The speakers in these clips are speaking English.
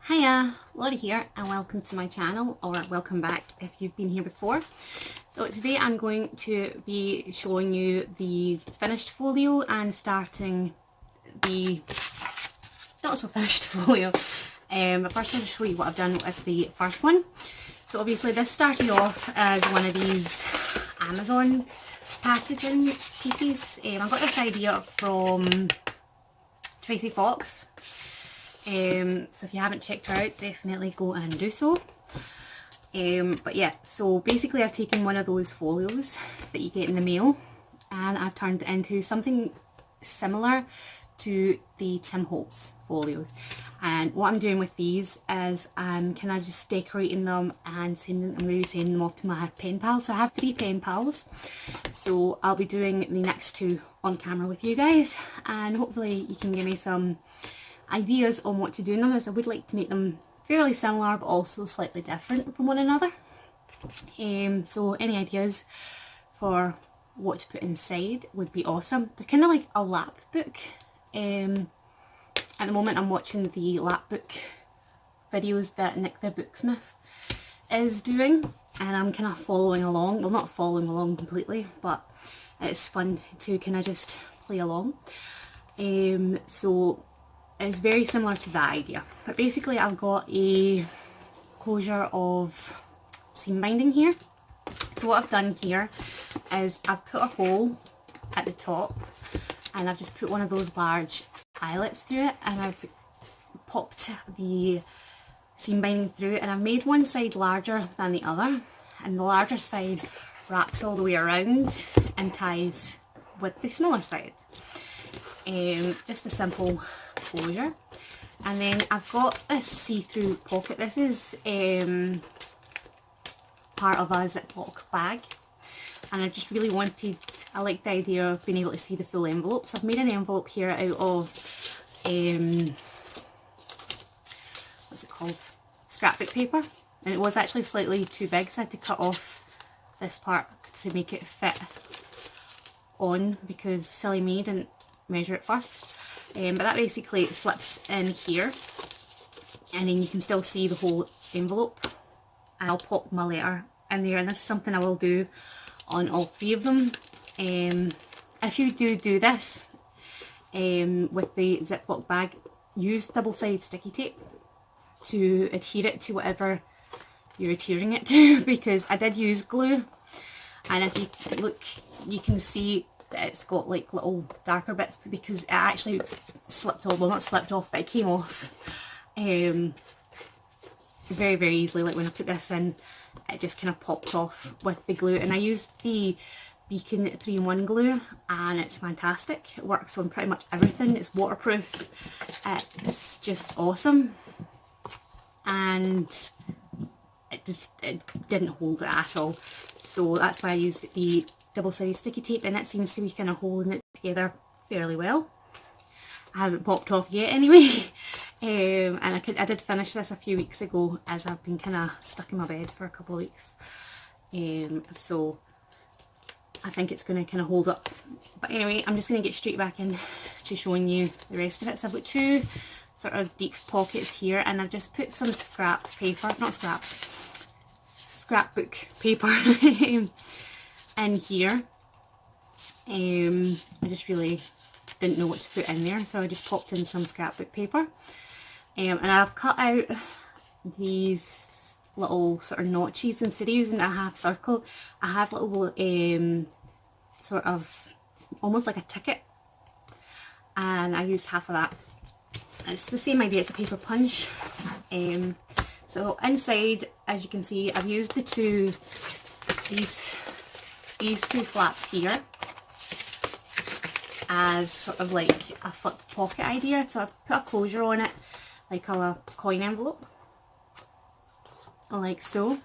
Hiya, Laurie here and welcome to my channel, or welcome back if you've been here before. So today I'm going to be showing you the finished folio and starting the not so finished folio. But first I'll show you what I've done with the first one. So obviously this started off as one of these Amazon packaging pieces. I got this idea from Tracy Fox. So if you haven't checked her out, definitely go and do so. But yeah, so basically I've taken one of those folios that you get in the mail and I've turned it into something similar to the Tim Holtz folios. And what I'm doing with these is I'm kind of just decorating them and I'm really sending them off to my pen pals. So I have 3 pen pals, so I'll be doing the next 2 on camera with you guys, and hopefully you can give me some ideas on what to do in them, as I would like to make them fairly similar but also slightly different from one another. So any ideas for what to put inside would be awesome. They're kind of like a lap book. At the moment I'm watching the lap book videos that Nick the Booksmith is doing, and I'm kind of following along. Well, not following along completely, but it's fun to kind of just play along. So it's very similar to that idea, but basically I've got a closure of seam binding here. So what I've done here is I've put a hole at the top and I've just put one of those large eyelets through it, and I've popped the seam binding through, and I've made one side larger than the other, and the larger side wraps all the way around and ties with the smaller side. Just a simple closure. And then I've got this see-through pocket. This is part of a Ziploc bag, and I just really wanted, I like the idea of being able to see the full envelope. So I've made an envelope here out of what's it called, scrapbook paper, and it was actually slightly too big, so I had to cut off this part to make it fit on, because silly me didn't measure it first. But that basically slips in here, and then you can still see the whole envelope, and I'll pop my letter in there, and this is something I will do on all 3 of them. If you do this with the Ziploc bag, use double-sided sticky tape to adhere it to whatever you're adhering it to, because I did use glue, and if you look you can see it's got like little darker bits because it actually slipped off. Well, not slipped off, but it came off very easily. Like when I put this in, it just kind of popped off with the glue, and I used the Beacon 3-in-1 glue and it's fantastic. It works on pretty much everything. It's waterproof, it's just awesome, and it didn't hold it at all. So that's why I used the double-sided sticky tape, and it seems to be kind of holding it together fairly well. I haven't popped off yet anyway. And I did finish this a few weeks ago, as I've been kind of stuck in my bed for a couple of weeks. So I think it's going to kind of hold up. But anyway, I'm just going to get straight back in to showing you the rest of it. So I've got 2 sort of deep pockets here, and I've just put some scrap paper, not scrap, scrapbook paper in here. I just really didn't know what to put in there, so I just popped in some scrapbook paper. And I've cut out these little sort of notches. Instead of using a half circle, I have little sort of almost like a ticket, and I used half of that. It's the same idea, it's a paper punch. So inside, as you can see, I've used these 2 flaps here as sort of like a flip pocket idea. So I've put a closure on it like a coin envelope, like so.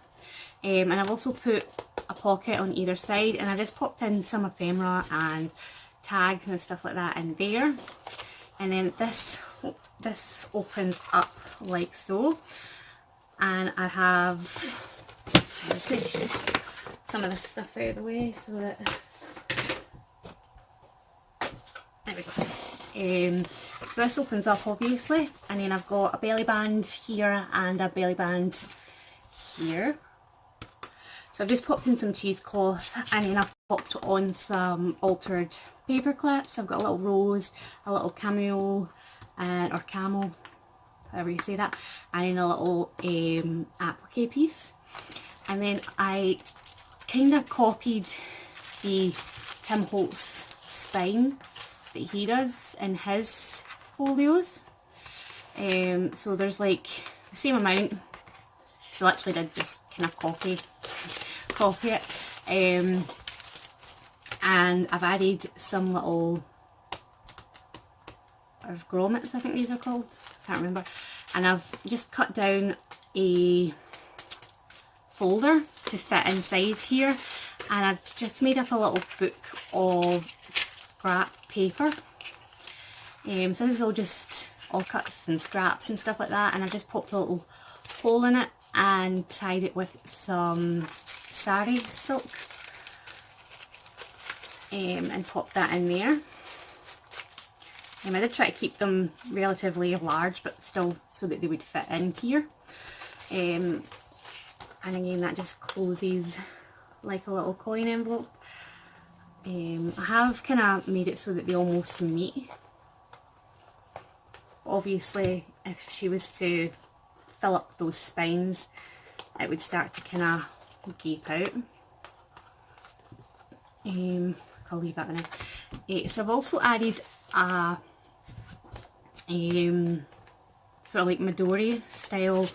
And I've also put a pocket on either side, and I just popped in some ephemera and tags and stuff like that in there. And then this opens up like so, and I have, so I'm just going to shift some of this stuff out of the way so that, there we go. So this opens up obviously, and then I've got a belly band here and a belly band here. So I've just popped in some cheesecloth, and then I've popped on some altered paper clips. I've got a little rose, a little cameo, or camel, however you say that, and then a little applique piece. And then I kind of copied the Tim Holtz spine that he does in his folios. So there's like the same amount, so I literally did just kind of copy it, and I've added some little grommets, I think these are called, can't remember, and I've just cut down a folder to fit inside here, and I've just made up a little book of scrap paper. So this is all just all cuts and scraps and stuff like that, and I've just popped a little hole in it and tied it with some sari silk, and popped that in there. I did try to keep them relatively large, but still so that they would fit in here. And again, that just closes like a little coin envelope. I have kind of made it so that they almost meet. Obviously, if she was to fill up those spines, it would start to kind of gape out. I'll leave that in. So I've also added a sort of like Midori style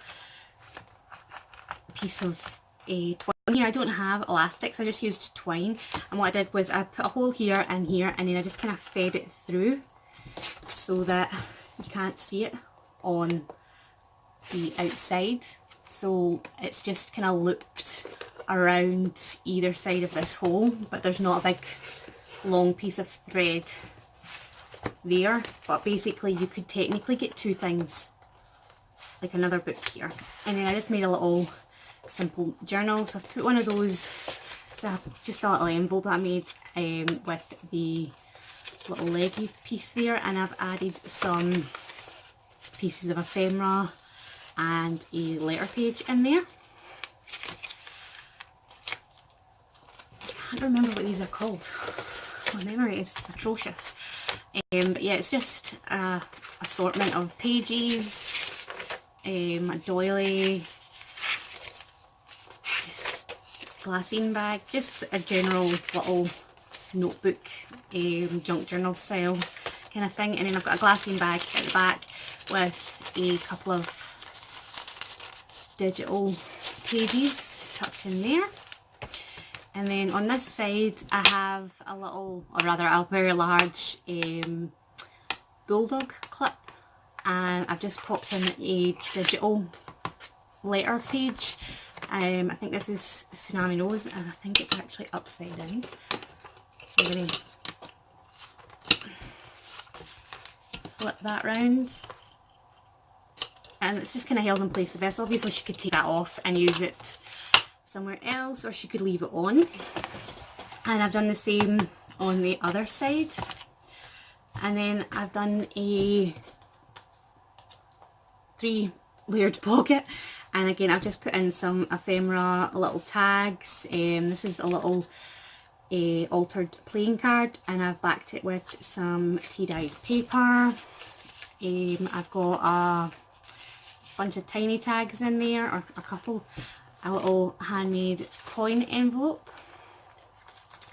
piece of twine here. I don't have elastics, I just used twine, and what I did was I put a hole here and here, and then I just kind of fed it through so that you can't see it on the outside. So it's just kind of looped around either side of this hole, but there's not a big long piece of thread there. But basically you could technically get two things, like another book here. And then I just made a little simple journal, so I've put one of those, just a little envelope that I made with the little leggy piece there, and I've added some pieces of ephemera and a letter page in there. I can't remember what these are called, my memory is atrocious. But yeah, it's just a assortment of pages, a doily, just glassine bag, just a general little notebook, junk journal style kind of thing. And then I've got a glassine bag at the back with a couple of digital pages tucked in there. And then on this side I have a little, or rather a very large bulldog clip, and I've just popped in a digital letter page. I think this is Tsunami Rose, and I think it's actually upside down. I'm going to flip that round, and it's just kind of held in place with this. Obviously she could take that off and use it somewhere else, or she could leave it on. And I've done the same on the other side. And then I've done a 3-layered pocket, and again I've just put in some ephemera, little tags. This is a little altered playing card, and I've backed it with some tea-dyed paper. I've got a bunch of tiny tags in there, or a couple. A little handmade coin envelope.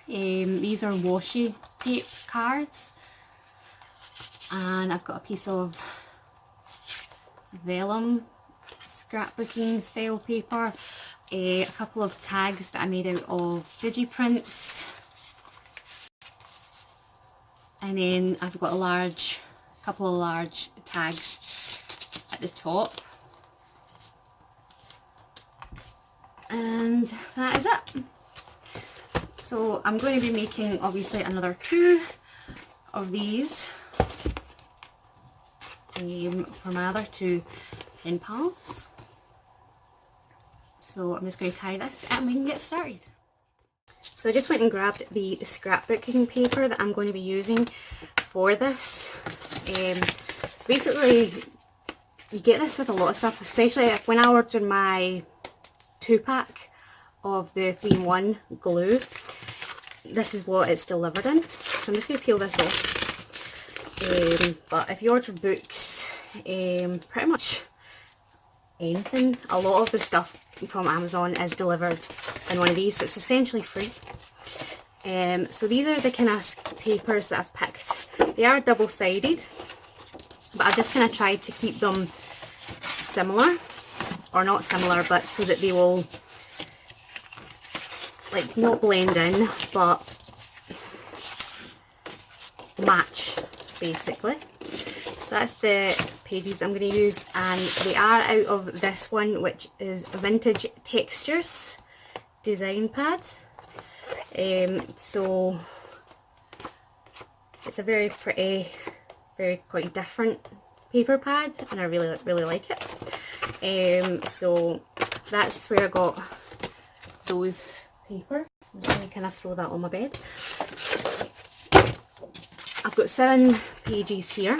These are washi tape cards, and I've got a piece of vellum scrapbooking style paper, a couple of tags that I made out of digiprints, and then I've got a couple of large tags at the top. And that is it. So I'm going to be making obviously another 2 of these for my other 2 pen pals. So I'm just going to tie this and we can get started. So I just went and grabbed the scrapbooking paper that I'm going to be using for this. So basically, you get this with a lot of stuff, especially when I ordered my 2-pack of the 3-in-1 glue. This is what it's delivered in. So I'm just going to peel this off. But if you order books, pretty much anything, a lot of the stuff from Amazon is delivered in one of these, so it's essentially free. So these are the kind of papers that I've picked. They are double-sided, but I've just kind of tried to keep them similar, or not similar, but so that they will like not blend in, but match basically. So that's the pages I'm going to use, and they are out of this one, which is Vintage Textures design pad. So it's a very pretty, very quite different paper pad, and I really like it. So that's where I got those papers. I'm just going to kind of throw that on my bed. I've got 7 pages here.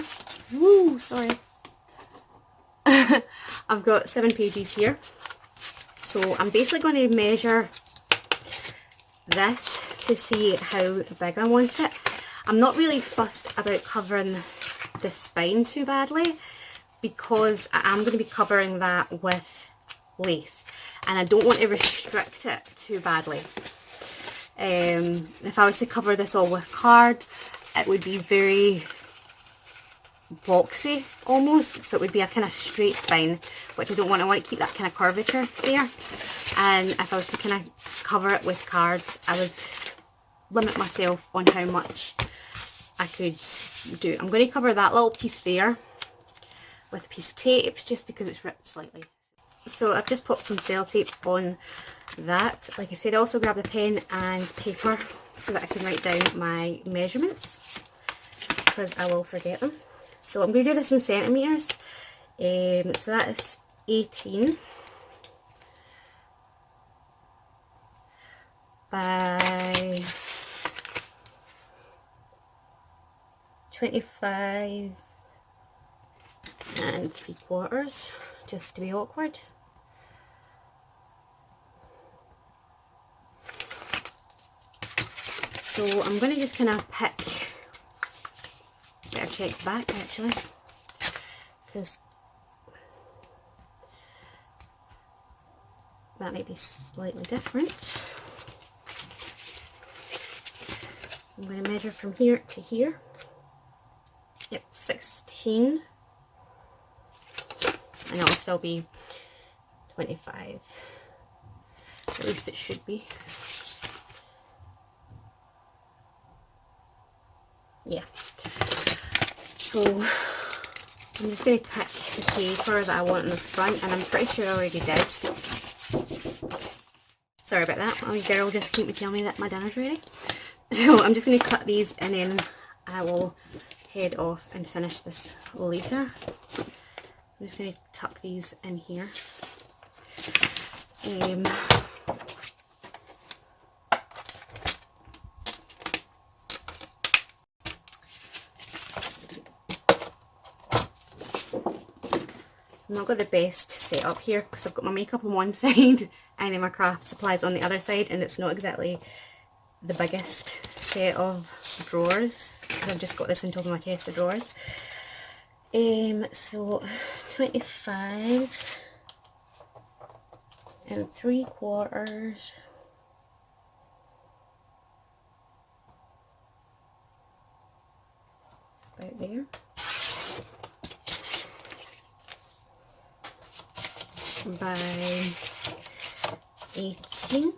Woo, sorry. I've got 7 pages here. So I'm basically going to measure this to see how big I want it. I'm not really fussed about covering the spine too badly, because I am going to be covering that with lace, and I don't want to restrict it too badly. If I was to cover this all with card, it would be very boxy almost, so it would be a kind of straight spine, which I don't want. I want to keep that kind of curvature there, and if I was to kind of cover it with cards, I would limit myself on how much I could do. I'm going to cover that little piece there with a piece of tape, just because it's ripped slightly. So I've just popped some sellotape on that. Like I said, I also grabbed a pen and paper so that I can write down my measurements, because I will forget them. So I'm going to do this in centimetres. So that is 18 by 25 and 3/4, just to be awkward. So I'm going to just kind of pick, better check back actually, because that might be slightly different. I'm going to measure from here to here. Yep, 16. And it'll still be 25. At least it should be. Yeah. So I'm just going to pick the paper that I want in the front, and I'm pretty sure I already did. Sorry about that. My girl just came to tell me that my dinner's ready. So I'm just going to cut these, and then I will head off and finish this later. I'm just going to tuck these in here. I've not got the best setup here, because I've got my makeup on one side and then my craft supplies on the other side, and it's not exactly the biggest set of drawers, because I've just got this on top of my chest of drawers. So 25 and 3/4, about there. By 18.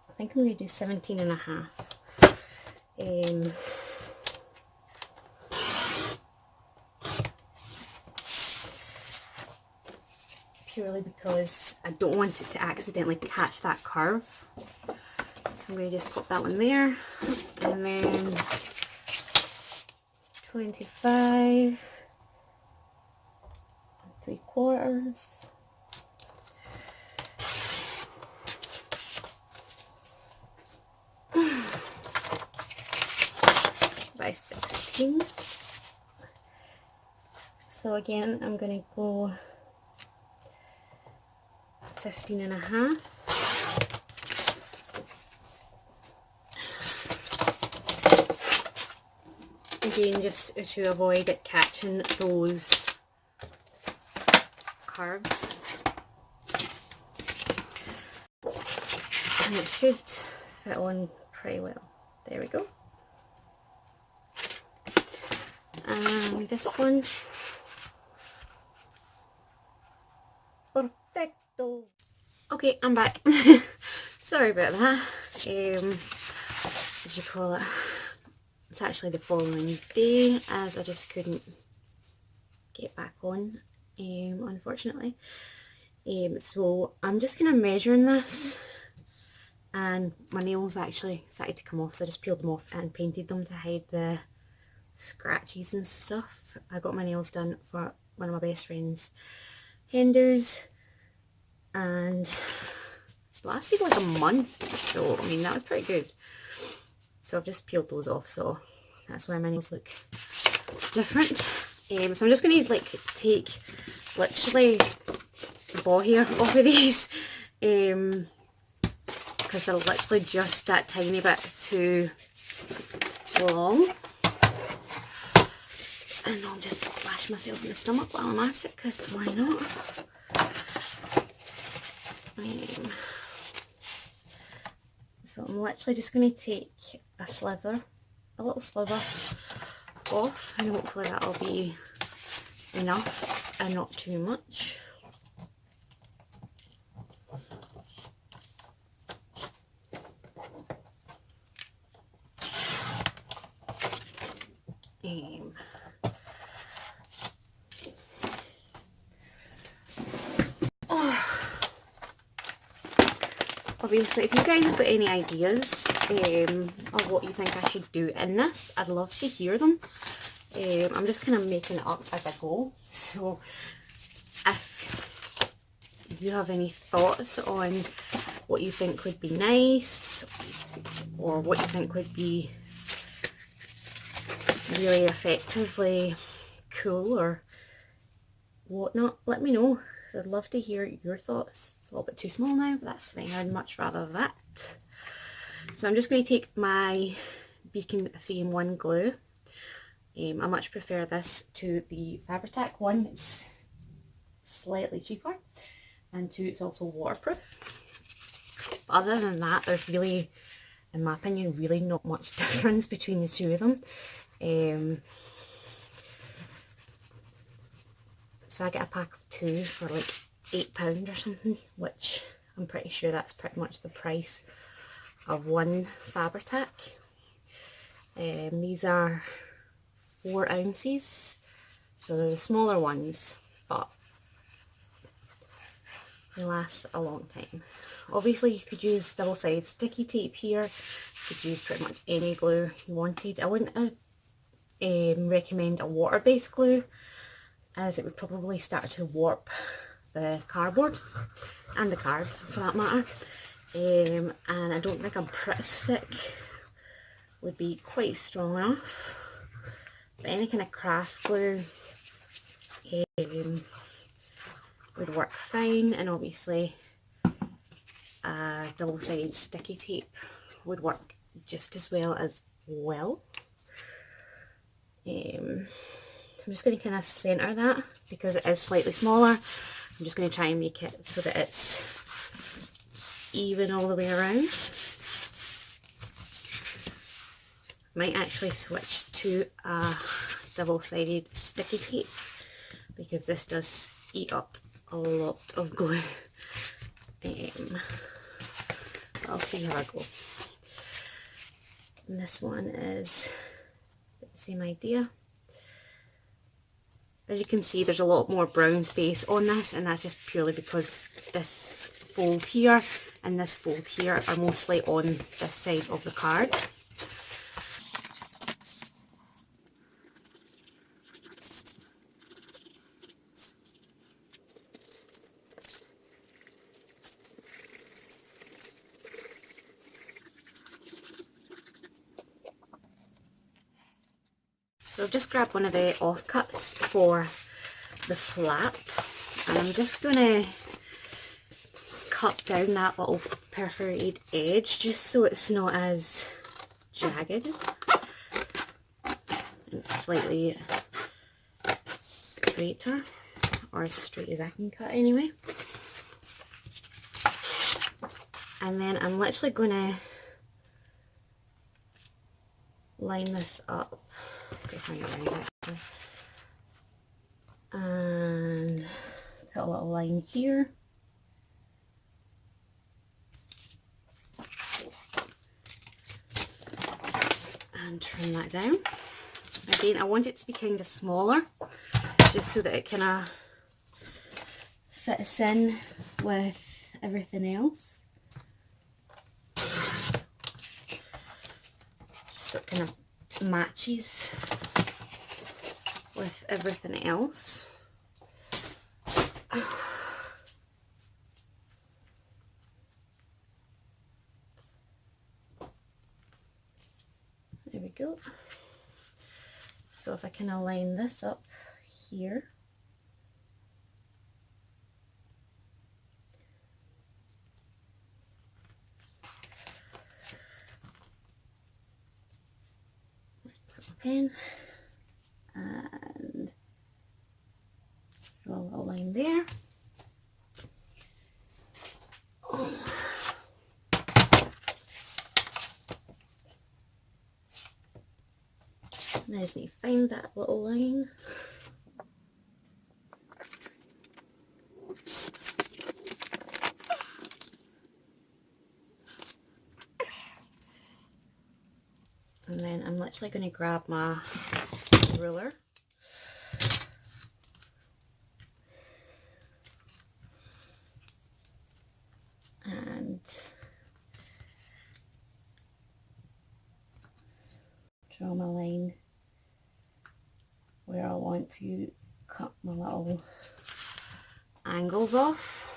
I think I'm going to do 17 and a half. Purely because I don't want it to accidentally catch that curve. So I'm going to just pop that one there, and then 25 and 3/4. by 16. So again, I'm going to go 15 and a half. Again, just to avoid it catching those curves. And it should fit on pretty well. There we go. And this one. Perfecto. Okay, I'm back. Sorry about that. What do you call it? It's actually the following day, as I just couldn't get back on, unfortunately. So I'm just kind of measuring this, and my nails actually started to come off, so I just peeled them off and painted them to hide the scratches and stuff. I got my nails done for one of my best friends' hen do's, and it lasted like a month, so I mean that was pretty good. So I've just peeled those off, so that's why my nails look different. So I'm just going to like take literally the ball hair off of these, because they're literally just that tiny bit too long. And I'll just bash myself in the stomach while I'm at it, because why not? So I'm literally just going to take a little sliver off, and hopefully that'll be enough and not too much. Obviously, if you guys have got any ideas of what you think I should do in this, I'd love to hear them. I'm just kind of making it up as I go, so if you have any thoughts on what you think would be nice, or what you think would be really effectively cool or whatnot, let me know. I'd love to hear your thoughts. It's a little bit too small now, but that's fine. I'd much rather that. So I'm just going to take my Beacon 3-in-1 glue. I much prefer this to the Fabri-Tac one. It's slightly cheaper, and two, it's also waterproof. But other than that, there's really, in my opinion, really not much difference between the two of them. So I get a pack of 2 for like £8 or something, which I'm pretty sure that's pretty much the price of one Fabri-Tac. These are 4 ounces, so they're the smaller ones, but they last a long time. Obviously you could use double-sided sticky tape here, you could use pretty much any glue you wanted. I wouldn't recommend a water-based glue, as it would probably start to warp the cardboard and the card for that matter, and I don't think a Pritt stick would be quite strong enough. But any kind of craft glue would work fine, and obviously double-sided sticky tape would work just as well as well. So I'm just going to kind of centre that, because it is slightly smaller. I'm just going to try and make it so that it's even all the way around. Might actually switch to a double-sided sticky tape, because this does eat up a lot of glue. I'll see how I go. And this one is the same idea. As you can see, there's a lot more brown space on this, and that's just purely because this fold here and this fold here are mostly on this side of the card. So I've just grabbed one of the offcuts for the flap, and I'm just going to cut down that little perforated edge just so it's not as jagged. It's slightly straighter, or as straight as I can cut anyway. And then I'm literally going to line this up. Okay, turn it around actually. And put a little line here. And trim that down. Again, I want it to be kind of smaller, just so that it kind of fits in with everything else. Just so it kind of matches with everything else. There we go. So if I kind of line this up here, put my pen and draw a little line there. And I just need to find that little line. And then I'm literally going to grab my ruler and draw my line where I want to cut my little angles off.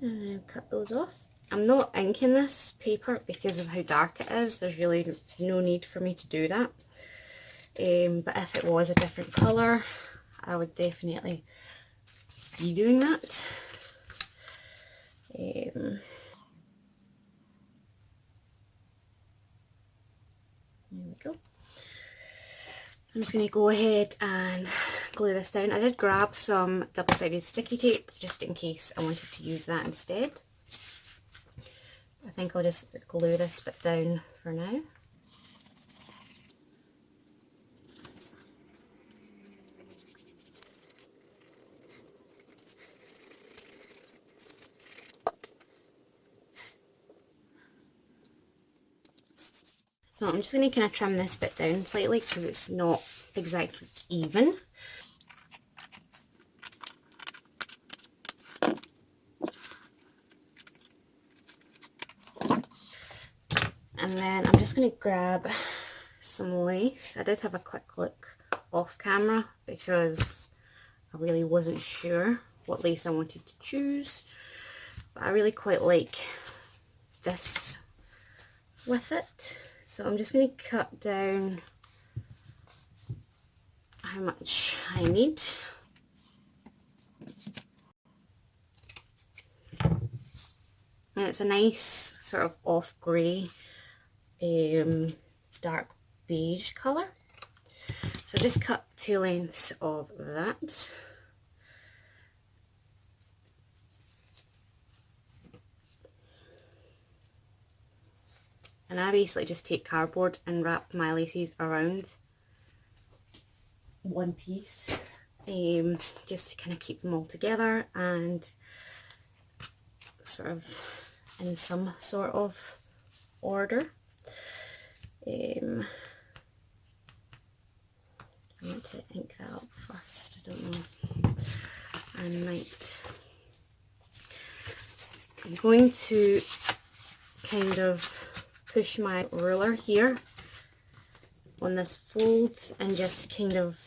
And then cut those off. I'm not inking this paper because of how dark it is. There's really no need for me to do that. But if it was a different colour, I would definitely be doing that. There we go. I'm just going to go ahead and glue this down. I did grab some double-sided sticky tape just in case I wanted to use that instead. I think I'll just glue this bit down for now. So I'm just going to kind of trim this bit down slightly because it's not exactly even. And then I'm just going to grab some lace. I did have a quick look off camera because I really wasn't sure what lace I wanted to choose. But I really quite like this with it. So I'm just going to cut down how much I need. And it's a nice sort of off grey, dark beige colour. So just cut 2 lengths of that. And I basically just take cardboard and wrap my laces around one piece, just to kind of keep them all together and sort of in some sort of order. I want to ink that up first, I don't know. I might. I'm going to kind of push my ruler here on this fold and just kind of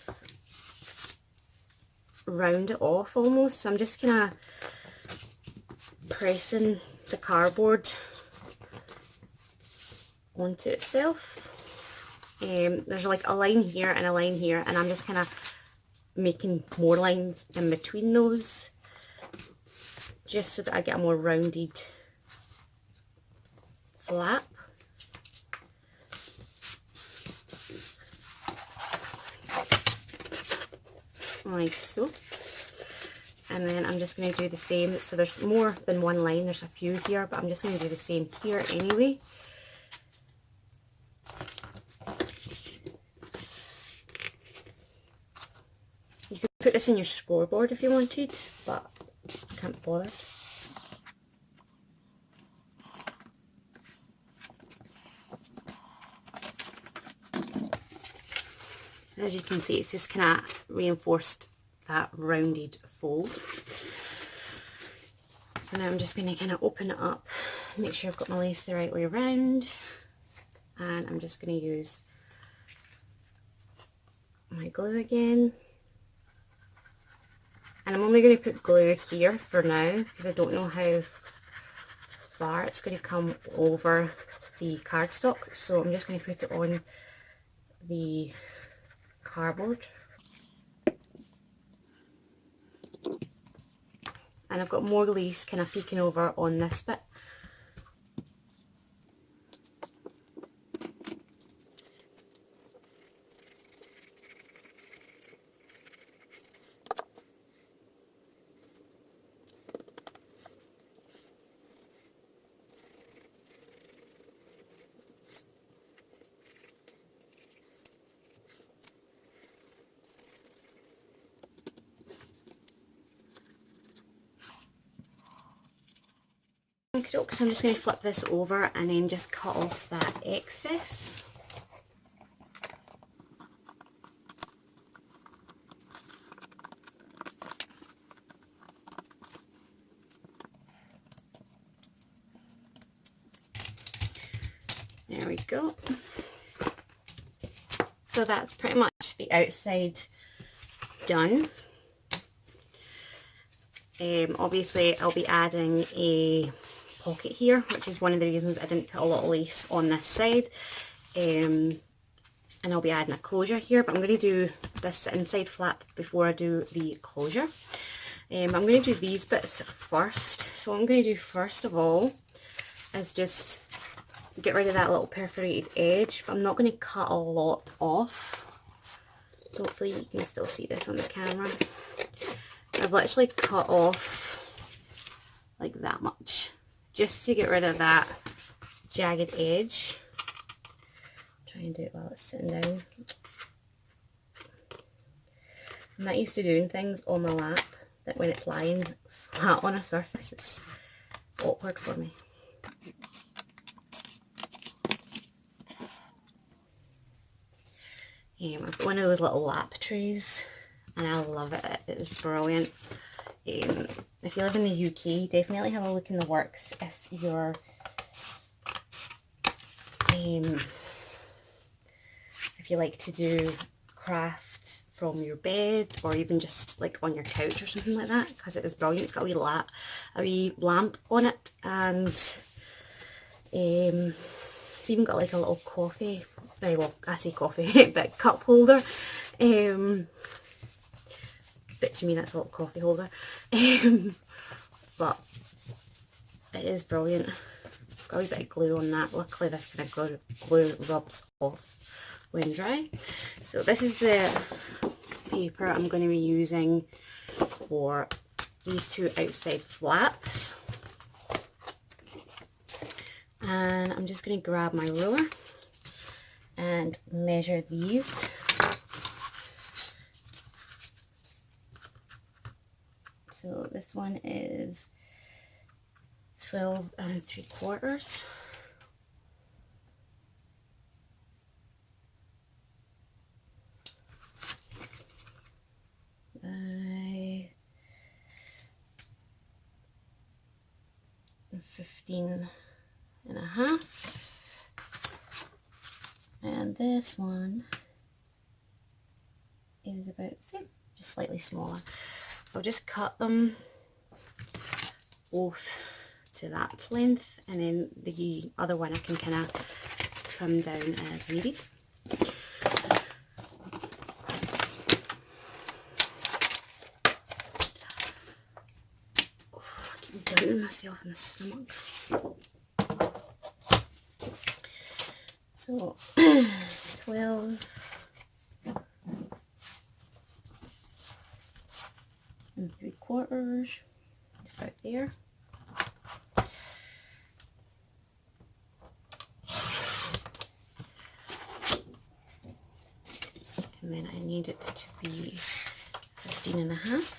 round it off almost. So I'm just kind of pressing the cardboard onto itself. There's like a line here and a line here, and I'm just kind of making more lines in between those just so that I get a more rounded flap. Like so. And then I'm just going to do the same. So there's more than one line, there's a few here, but I'm just going to do the same here anyway. You could put this in your scoreboard if you wanted, but I can't bother. As you can see, it's just kind of reinforced that rounded fold. So now I'm just going to kind of open it up, make sure I've got my lace the right way around, and I'm just going to use my glue again. And I'm only going to put glue here for now because I don't know how far it's going to come over the cardstock, so I'm just going to put it on the cardboard. And I've got more lace kind of peeking over on this bit. So I'm just going to flip this over and then just cut off that excess. There we go. So that's pretty much the outside done. Obviously I'll be adding a pocket here, which is one of the reasons I didn't put a lot of lace on this side, and I'll be adding a closure here, but I'm going to do this inside flap before I do the closure. I'm going to do these bits first. So what I'm going to do first of all is just get rid of that little perforated edge, but I'm not going to cut a lot off. So hopefully you can still see this on the camera. I've literally cut off like that much, just to get rid of that jagged edge. Try and do it while it's sitting down. I'm not used to doing things on my lap that when it's lying flat on a surface, it's awkward for me. I've got one of those little lap trays and I love it. It is brilliant. If you live in the UK, definitely have a look in the works if you're if you like to do crafts from your bed or even just like on your couch or something like that, because it is brilliant. It's got a wee lamp on it, and it's even got like a little coffee, well I say coffee, but cup holder. But to me that's a little coffee holder. But it is brilliant. Got a wee bit of glue on that. Luckily this kind of glue rubs off when dry. So this is the paper I'm going to be using for these two outside flaps. And I'm just going to grab my ruler and measure these. So this one is 12 3/4. By 15.5. And this one is about the same, just slightly smaller. So I'll just cut them both to that length, and then the other one I can kind of trim down as needed. Oh, I keep doubting myself in the stomach. So 12 3/4, just about there. And then I need it to be 15.5.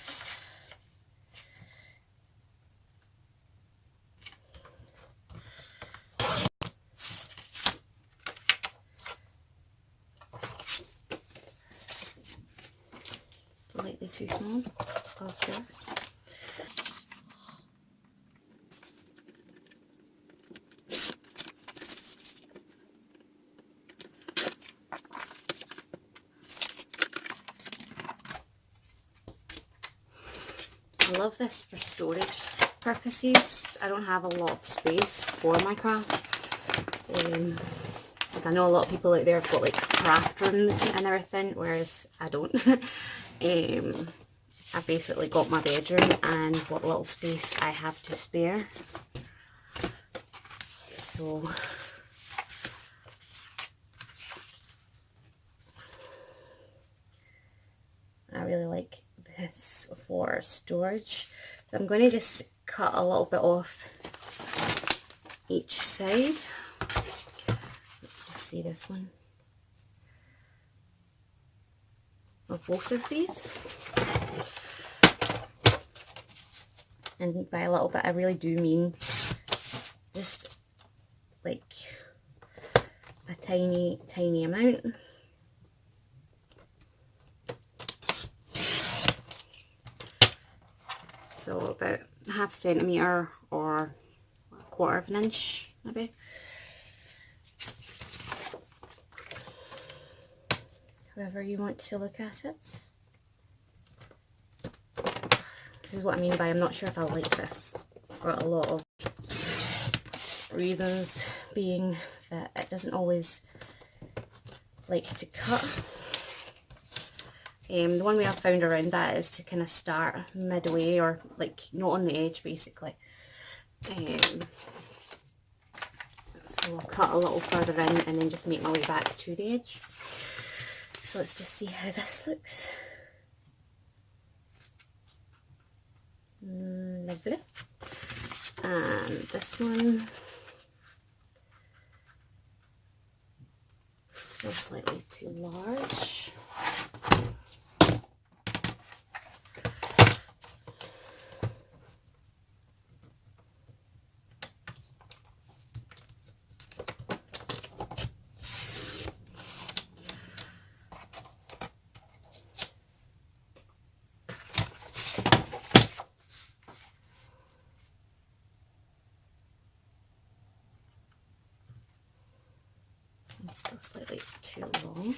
Slightly too small, of course. I love this for storage purposes. I don't have a lot of space for my crafts. Like I know a lot of people out there have got like craft rooms and everything, whereas I don't. I've basically got my bedroom and what little space I have to spare. So I really like this for storage. So I'm going to just cut a little bit off each side. Let's just see this one. Of both of these. And by a little bit I really do mean just like a tiny amount. So about 1/2 centimetre or 1/4 of an inch maybe. However you want to look at it. This is what I mean by I'm not sure if I like this for a lot of reasons, being that it doesn't always like to cut. The one way I've found around that is to kind of start midway, or like not on the edge basically. So I'll cut a little further in and then just make my way back to the edge. So let's just see how this looks. Lovely. And this one, still slightly too large. It's still slightly too long.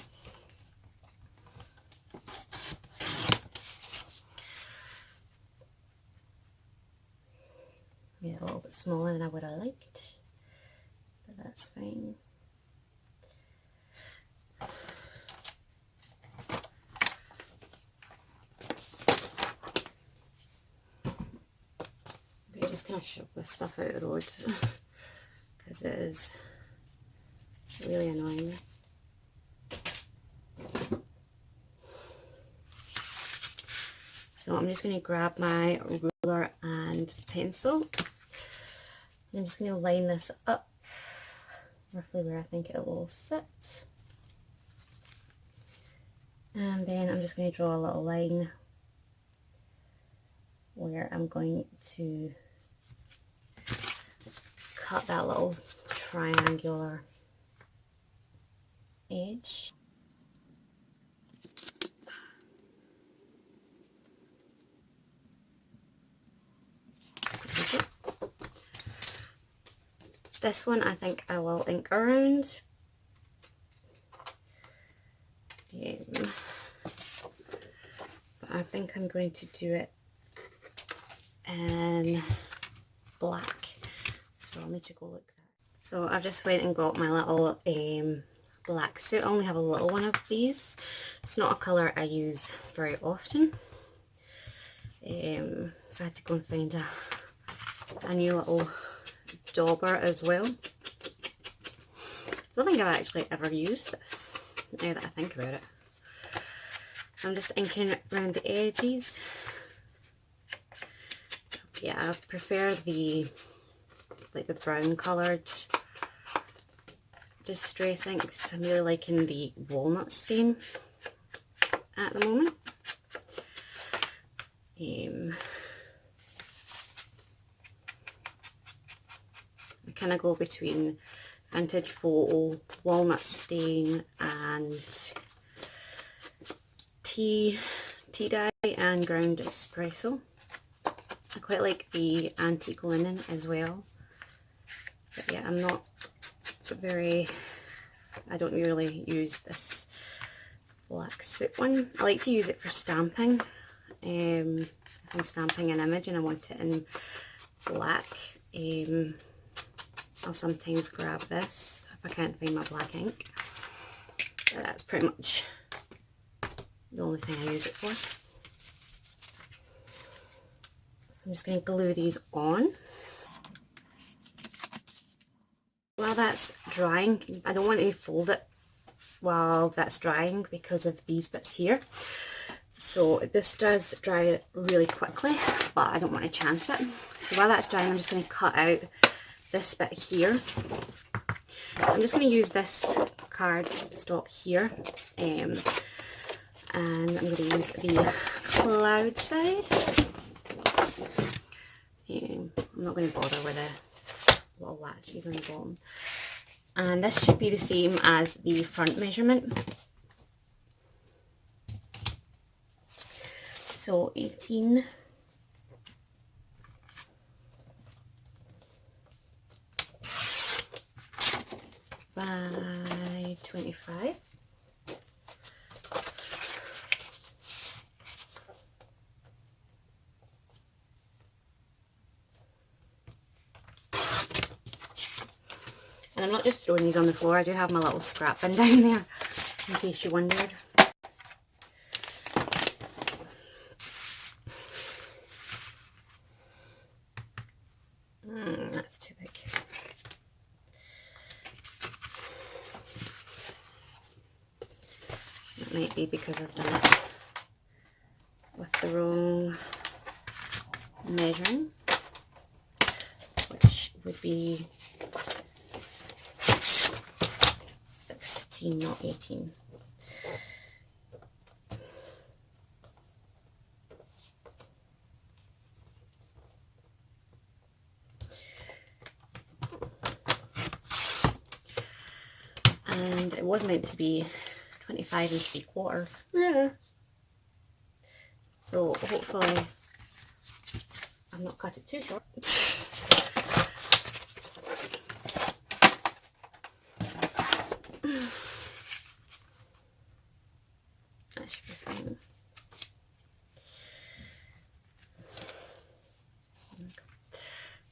Yeah, a little bit smaller than I would have liked, but that's fine. Okay, just kind of shove this stuff out of the road because it is really annoying. So I'm just going to grab my ruler and pencil. I'm just going to line this up roughly where I think it will sit. And then I'm just going to draw a little line where I'm going to cut that little triangular edge. This one I think I will ink around. But I think I'm going to do it in black. So I'll need to go look that. So I've just went and got my little black suit. I only have a little one of these. It's not a colour I use very often. So I had to go and find a new little dauber as well. I don't think I've actually ever used this, now that I think about it. I'm just inking around the edges. Yeah, I prefer the brown coloured distressing because I'm really liking the walnut stain at the moment. I kind of go between vintage photo, walnut stain, and tea dye and ground espresso. I quite like the antique linen as well, but yeah, I don't really use this black suit one. I like to use it for stamping. If I'm stamping an image and I want it in black, I'll sometimes grab this if I can't find my black ink. But that's pretty much the only thing I use it for. So I'm just going to glue these on. While that's drying, I don't want to fold it while that's drying because of these bits here. So this does dry really quickly, but I don't want to chance it. So while that's drying, I'm just going to cut out this bit here. So I'm just going to use this card stock here, and I'm going to use the cloud side. I'm not going to bother with the little latches on the bottom. And this should be the same as the front measurement. So 18 by 25. And I'm not just throwing these on the floor, I do have my little scrap bin down there, in case you wondered. That's too big. That might be because I've done it with the wrong measuring, which would be 16, not 18. And it was meant to be 25 3/4. Yeah. So hopefully I've not cut it too short. That should be fine.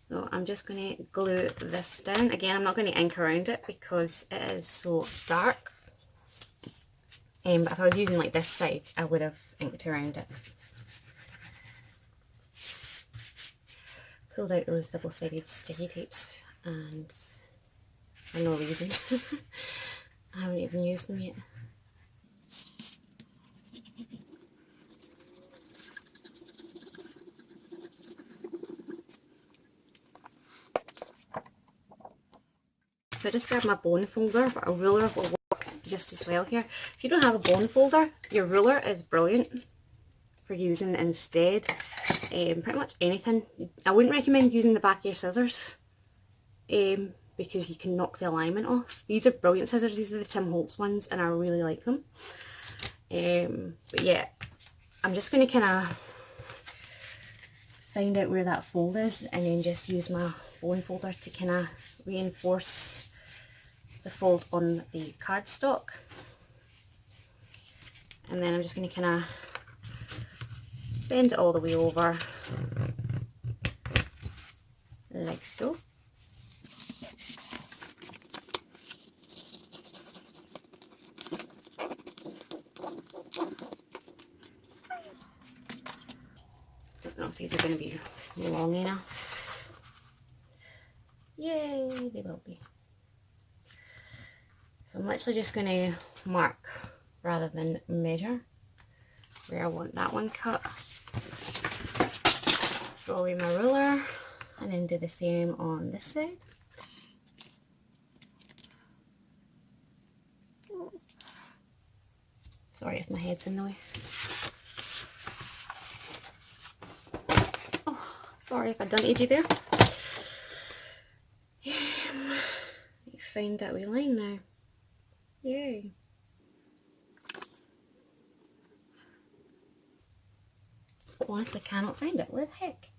So I'm just going to glue this down. Again, I'm not going to ink around it because it is so dark. But if I was using like this side, I would have inked around it. Pulled out those double-sided sticky tapes, and for no reason. I haven't even used them yet. So I just grabbed my bone folder, but a ruler will work just as well here. If you don't have a bone folder, your ruler is brilliant for using instead. Pretty much anything. I wouldn't recommend using the back of your scissors because you can knock the alignment off. These are brilliant scissors. These are the Tim Holtz ones, and I really like them. But yeah, I'm just going to kind of find out where that fold is, and then just use my bone folder to kind of reinforce the fold on the cardstock. And then I'm just going to kind of bend it all the way over, like so. these are going to be long enough. Yay, they will be. So I'm literally just going to mark rather than measure where I want that one cut. Throw away my ruler and then do the same on this side. Sorry if my head's in the way. Oh, sorry if I dunted you there. You find that wee line now. Yay. Honestly, cannot find it. Where the heck?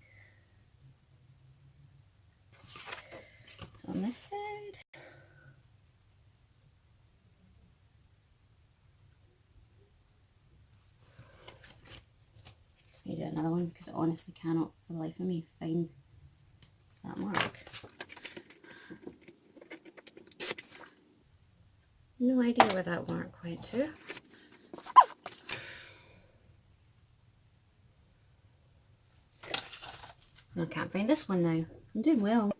So on this side. Just need to do another one because I honestly cannot for the life of me find that mark. No idea where that mark went to. I can't find this one now. I'm doing well.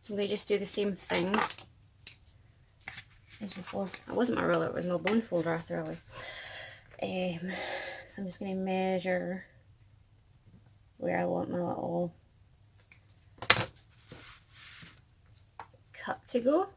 I'm going to just do the same thing as before. It wasn't my ruler, it was my bone folder I threw away. So I'm just going to measure where I want my little cut to go.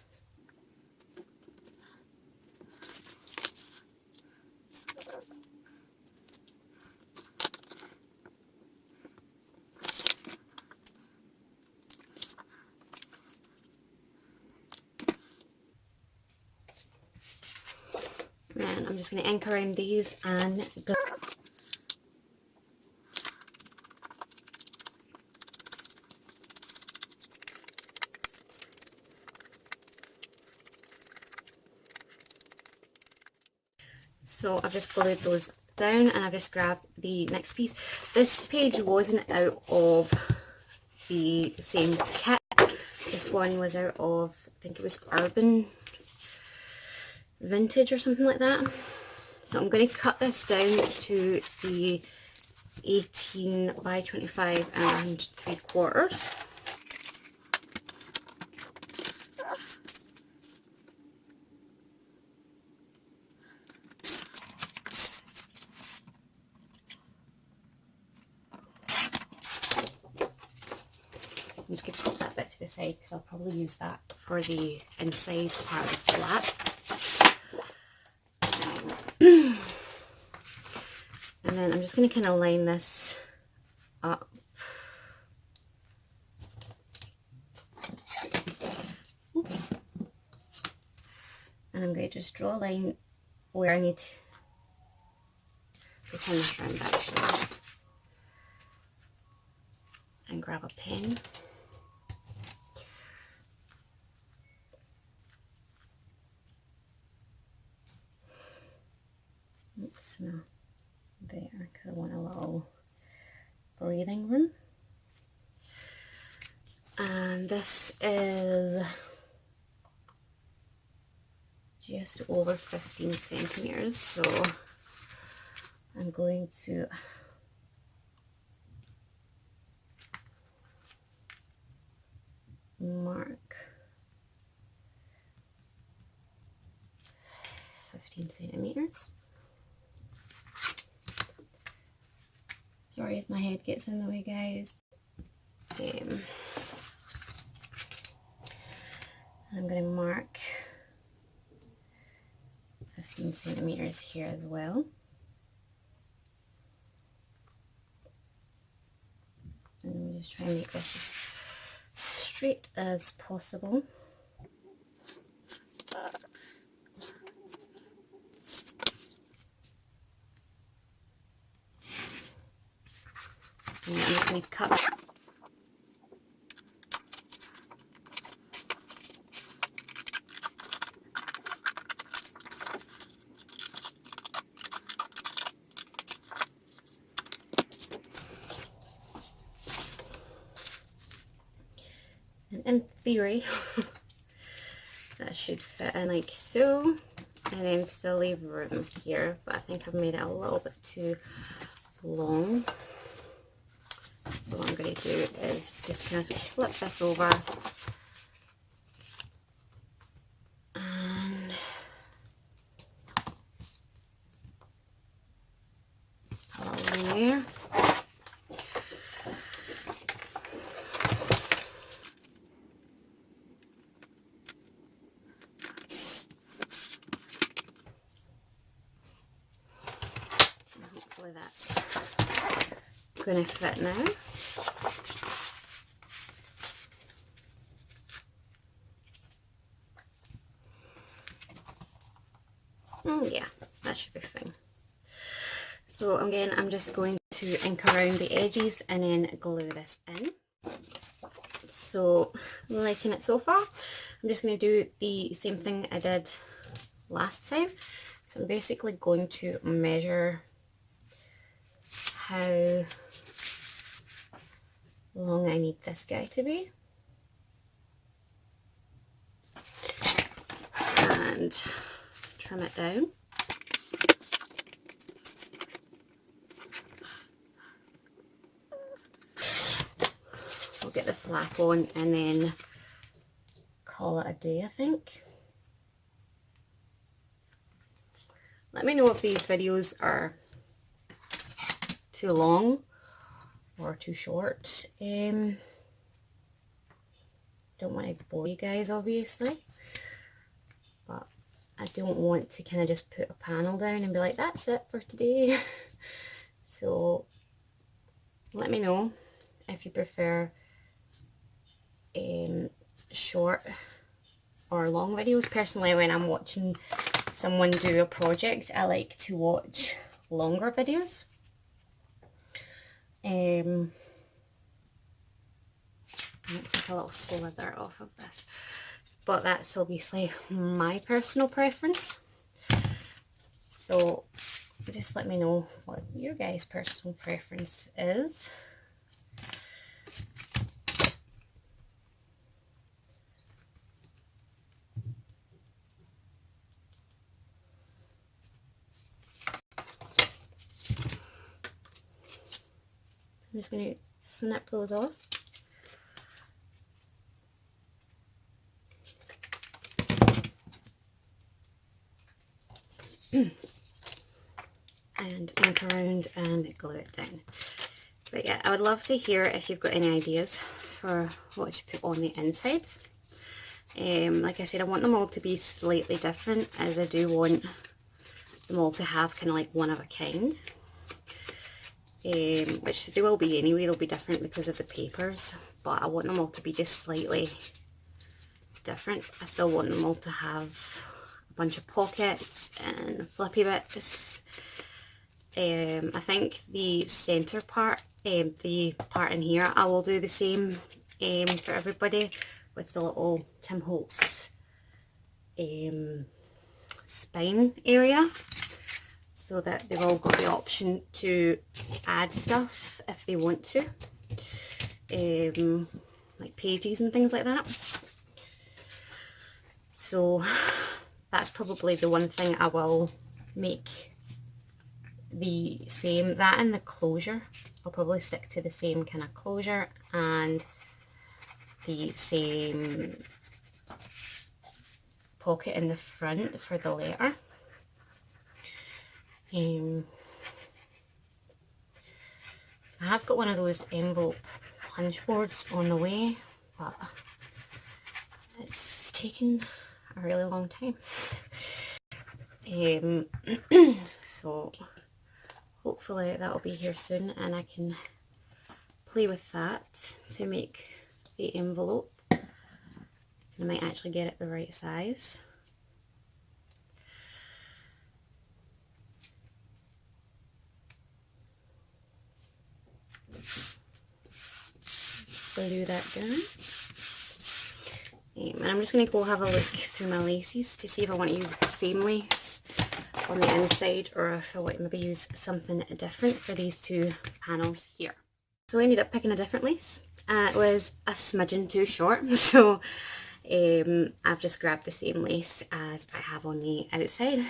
And then I'm just going to ink around these and go. So I've just glued those down and I've just grabbed the next piece. This page wasn't out of the same kit. This one was out of, I think it was Urban Vintage or something like that. So I'm going to cut this down to the 18 by 25 and 3/4. I'm just going to put that bit to the side because I'll probably use that for the inside part of the flap. And then I'm just going to kind of line this up. Oops. And I'm going to just draw a line where I need to turn this round actually. And grab a pen. Oops, no, there, because I want a little breathing room. And this is just over 15 centimeters, so I'm going to mark 15 centimeters. Sorry if my head gets in the way, guys. I'm going to mark 15 centimeters here as well. And I'm just try and make this as straight as possible. And I'm just going to cut. in theory, that should fit in like so, and then still leave room here, but I think I've made it a little bit too long. So what I'm going to do is just kind of flip this over and put it in there. Hopefully that's going to fit now. Oh yeah, that should be fine. So again, I'm just going to ink around the edges and then glue this in. So I'm liking it so far. I'm just going to do the same thing I did last time. So I'm basically going to measure how long I need this guy to be. And trim it down. I'll get the flap on and then call it a day, I think. Let me know if these videos are too long or too short. Don't want to bore you guys, obviously, but I don't want to kind of just put a panel down and be like, that's it for today. So let me know if you prefer short or long videos. Personally, when I'm watching someone do a project, I like to watch longer videos. Let's take a little slither off of this, but that's obviously my personal preference. So just let me know what your guys' personal preference is. I'm just going to snip those off. And ink around and glue it down. But yeah, I would love to hear if you've got any ideas for what to put on the inside. Like I said, I want them all to be slightly different, as I do want them all to have kind of like one of a kind. Which they will be anyway. They'll be different because of the papers, but I want them all to be just slightly different. I still want them all to have a bunch of pockets and flippy bits. I think the centre part, the part in here, I will do the same for everybody with the little Tim Holtz spine area, so that they've all got the option to add stuff if they want to, like pages and things like that. So that's probably the one thing I will make the same. That and the closure, I'll probably stick to the same kind of closure and the same pocket in the front for the letter. I have got one of those envelope punch boards on the way, but it's taken a really long time. So hopefully that'll be here soon and I can play with that to make the envelope. I might actually get it the right size. Glue that down. And I'm just going to go have a look through my laces to see if I want to use the same lace on the inside or if I want to maybe use something different for these two panels here. So I ended up picking a different lace It was a smidgen too short, so I've just grabbed the same lace as I have on the outside.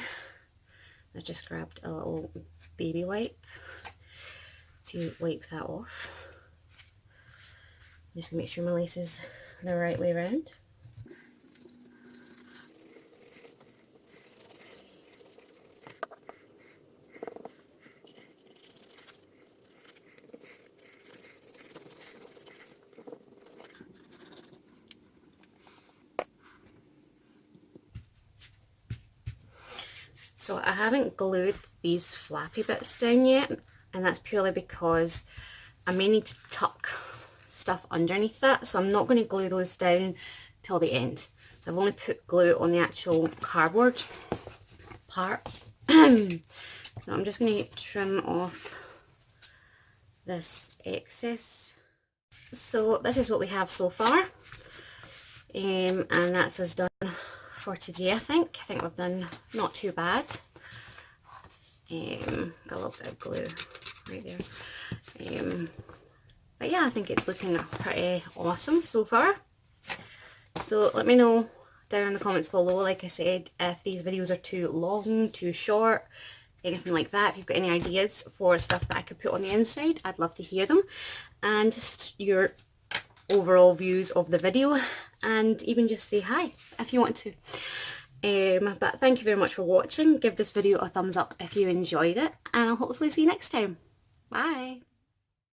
I just grabbed a little baby wipe to wipe that off. I'm just going to make sure my lace is the right way around. So I haven't glued these flappy bits down yet, and that's purely because I may need to tuck stuff underneath that, so I'm not going to glue those down till the end. So I've only put glue on the actual cardboard part. So I'm just going to trim off this excess. So this is what we have so far, and that's us done for today. I think we've done not too bad. Got a little bit of glue right there, but yeah, I think it's looking pretty awesome so far. So let me know down in the comments below, like I said, if these videos are too long, too short, anything like that. If you've got any ideas for stuff that I could put on the inside, I'd love to hear them, and just your overall views of the video, and even just say hi if you want to. But thank you very much for watching. Give this video a thumbs up if you enjoyed it, and I'll hopefully see you next time. Bye!